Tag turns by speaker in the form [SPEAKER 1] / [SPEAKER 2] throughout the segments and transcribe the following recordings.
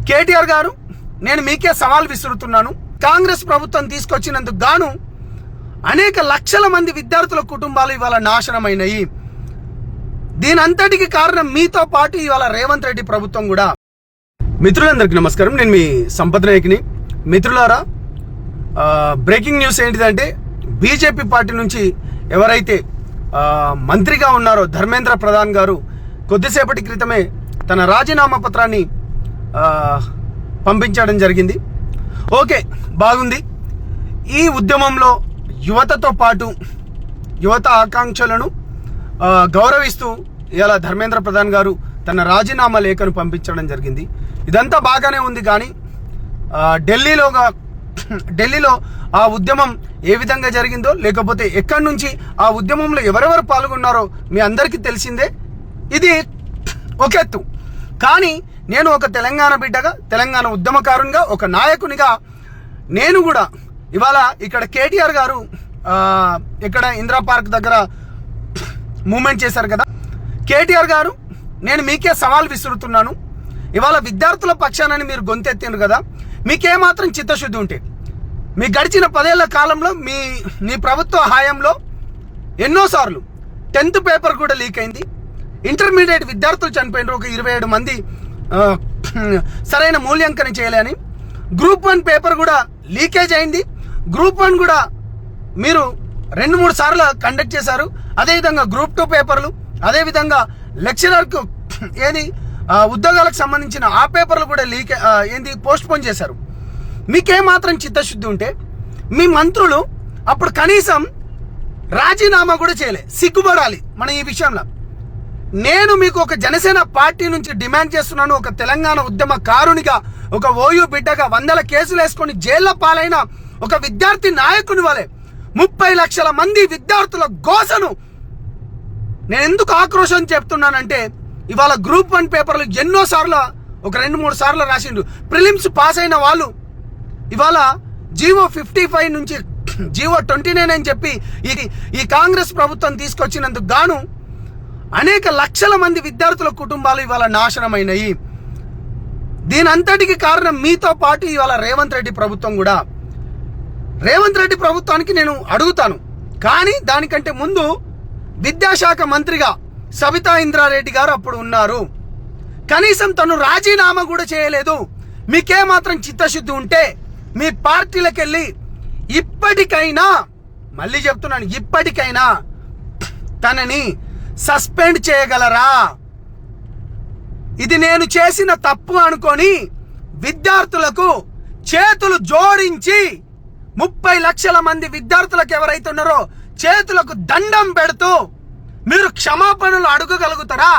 [SPEAKER 1] కేటీఆర్ గారు, నేను మీకే సవాల్ విసురుతున్నాను. కాంగ్రెస్ ప్రభుత్వం తీసుకొచ్చినందుకు గాను అనేక లక్షల మంది విద్యార్థుల కుటుంబాలు ఇవాళ నాశనమైనవి. దీనంతటికి కారణం మీతో పాటు ఇవాళ రేవంత్ రెడ్డి ప్రభుత్వం కూడా. మిత్రులందరికీ నమస్కారం, నేను మీ సంపత్ నాయక్ని. మిత్రులారా, బ్రేకింగ్ న్యూస్ ఏంటిదంటే, బీజేపీ పార్టీ నుంచి ఎవరైతే మంత్రిగా ఉన్నారో ధర్మేంద్ర ప్రధాన్ గారు కొద్దిసేపటి క్రితమే తన రాజీనామా పత్రాన్ని పంపించడం జరిగింది. ఓకే, బాగుంది. ఈ ఉద్యమంలో యువతతో పాటు యువత ఆకాంక్షలను గౌరవిస్తూ ఇలా ధర్మేంద్ర ప్రధాన్ గారు తన రాజీనామా లేఖను పంపించడం జరిగింది. ఇదంతా బాగానే ఉంది, కానీ ఢిల్లీలో ఆ ఉద్యమం ఏ విధంగా జరిగిందో, లేకపోతే ఎక్కడి నుంచి ఆ ఉద్యమంలో ఎవరెవరు పాల్గొన్నారో మీ అందరికీ తెలిసిందే. ఇది ఒక ఎత్తు. కానీ నేను ఒక తెలంగాణ బిడ్డగా, తెలంగాణ ఉద్యమకారునిగా, ఒక నాయకునిగా నేను కూడా ఇవాళ ఇక్కడ కేటీఆర్ గారు ఇక్కడ ఇందిరా పార్క్ దగ్గర మూమెంట్ చేశారు కదా. కేటీఆర్ గారు, నేను మీకే సవాల్ విసురుతున్నాను. ఇవాళ విద్యార్థుల పక్షానని మీరు గొంతెత్తిండ్రు కదా, మీకేమాత్రం చిత్తశుద్ధి ఉంటే మీ గడిచిన 10 ఏళ్ల కాలంలో మీ ప్రభుత్వ హయాంలో ఎన్నోసార్లు 10th పేపర్ కూడా లీక్ అయింది. ఇంటర్మీడియట్ విద్యార్థులు చనిపోయినారు, ఒక 27 మంది సరైన మూల్యాంకనం చేయలేని. గ్రూప్ 1 పేపర్ కూడా లీకేజ్ అయింది. గ్రూప్ 1 కూడా మీరు 2-3 సార్లు కండక్ట్ చేశారు. అదేవిధంగా గ్రూప్ 2 పేపర్లు, అదేవిధంగా లెక్చరర్కు ఉద్యోగాలకు సంబంధించిన ఆ పేపర్లు కూడా పోస్ట్ పోన్ చేశారు. మీకేమాత్రం చిత్తశుద్ధి ఉంటే మీ మంత్రులు అప్పుడు కనీసం రాజీనామా కూడా చేయలే. సిగ్గుపడాలి మన ఈ విషయంలో. నేను మీకు ఒక జనసేన పార్టీ నుంచి డిమాండ్ చేస్తున్నాను. ఒక తెలంగాణ ఉద్యమకారునిగా, ఒక ఓయూ బిడ్డగా, 100 కేసులు వేసుకొని జైల్లో పాలైన ఒక విద్యార్థి నాయకుని వలె 30 లక్షల మంది విద్యార్థుల గోసను నేను ఎందుకు ఆక్రోశం చెప్తున్నానంటే, ఇవాళ గ్రూప్ 1 పేపర్లు ఎన్నోసార్లు, ఒక 2-3 సార్లు రాసిండు. ప్రిలిమ్స్ పాస్ అయిన వాళ్ళు ఇవాళ జీవో 55 నుంచి జీవో 29 అని చెప్పి ఈ కాంగ్రెస్ ప్రభుత్వం తీసుకొచ్చినందుకు గాను అనేక లక్షల మంది విద్యార్థుల కుటుంబాలు ఇవాళ నాశనమైనవి. దీనంతటికి కారణం మీతో పాటు ఇవాళ రేవంత్ రెడ్డి ప్రభుత్వం కూడా. రేవంత్ రెడ్డి ప్రభుత్వానికి నేను అడుగుతాను, కానీ దానికంటే ముందు విద్యాశాఖ మంత్రిగా సబితా ఇంద్రారెడ్డి గారు అప్పుడు ఉన్నారు. కనీసం తను రాజీనామా కూడా చేయలేదు. మీకేమాత్రం చిత్తశుద్ధి ఉంటే మీ పార్టీలకు వెళ్ళి ఇప్పటికైనా, మళ్ళీ చెప్తున్నాను, ఇప్పటికైనా తనని సస్పెండ్ చేయగలరా? ఇది నేను చేసిన తప్పు అనుకొని విద్యార్థులకు చేతులు జోడించి 30 లక్షల మంది విద్యార్థులకు ఎవరైతే ఉన్నారో చేతులకు దండం పెడుతూ మీరు క్షమాపణలు అడగగలుగుతారా?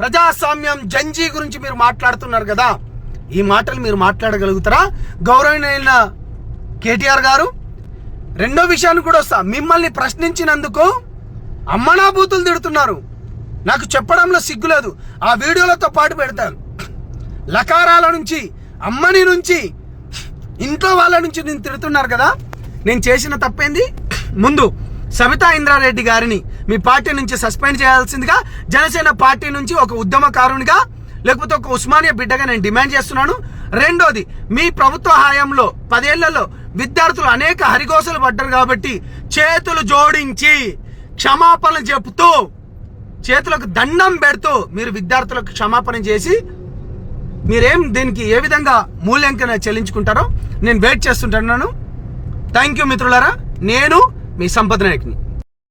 [SPEAKER 1] ప్రజాస్వామ్యం, జంజీ గురించి మీరు మాట్లాడుతున్నారు కదా, ఈ మాటలు మీరు మాట్లాడగలుగుతారా? గౌరవనీయులైన కేటీఆర్ గారు, రెండో విషయాన్ని కూడా వస్తా. మిమ్మల్ని ప్రశ్నించినందుకు అమ్మనా బూతులు తిడుతున్నారు. నాకు చెప్పడంలో సిగ్గులేదు. ఆ వీడియోలతో పాటు పెడతాను. లకారాల నుంచి, అమ్మని నుంచి, ఇంట్లో వాళ్ళ నుంచి నేను తిడుతున్నారు కదా. నేను చేసిన తప్పేంది? ముందు సబితా ఇంద్రారెడ్డి గారిని మీ పార్టీ నుంచి సస్పెండ్ చేయాల్సిందిగా జనసేన పార్టీ నుంచి ఒక ఉద్యమకారునిగా, లేకపోతే ఒక ఉస్మానియా బిడ్డగా నేను డిమాండ్ చేస్తున్నాను. రెండోది, మీ ప్రభుత్వ హయాంలో 10 ఏళ్లలో విద్యార్థులు అనేక హరిగోసలు పడ్డారు కాబట్టి చేతులు జోడించి క్షమాపణ చెబుతూ, చేతులకు దండం పెడుతూ మీరు విద్యార్థులకు క్షమాపణ చేసి మీరేం దీనికి ఏ విధంగా మూల్యాంకన చెల్లించుకుంటారో నేను వెయిట్ చేస్తుంటున్నాను. థ్యాంక్ యూ మిత్రులారా. నేను మీ సంపత్ నాయక్ని.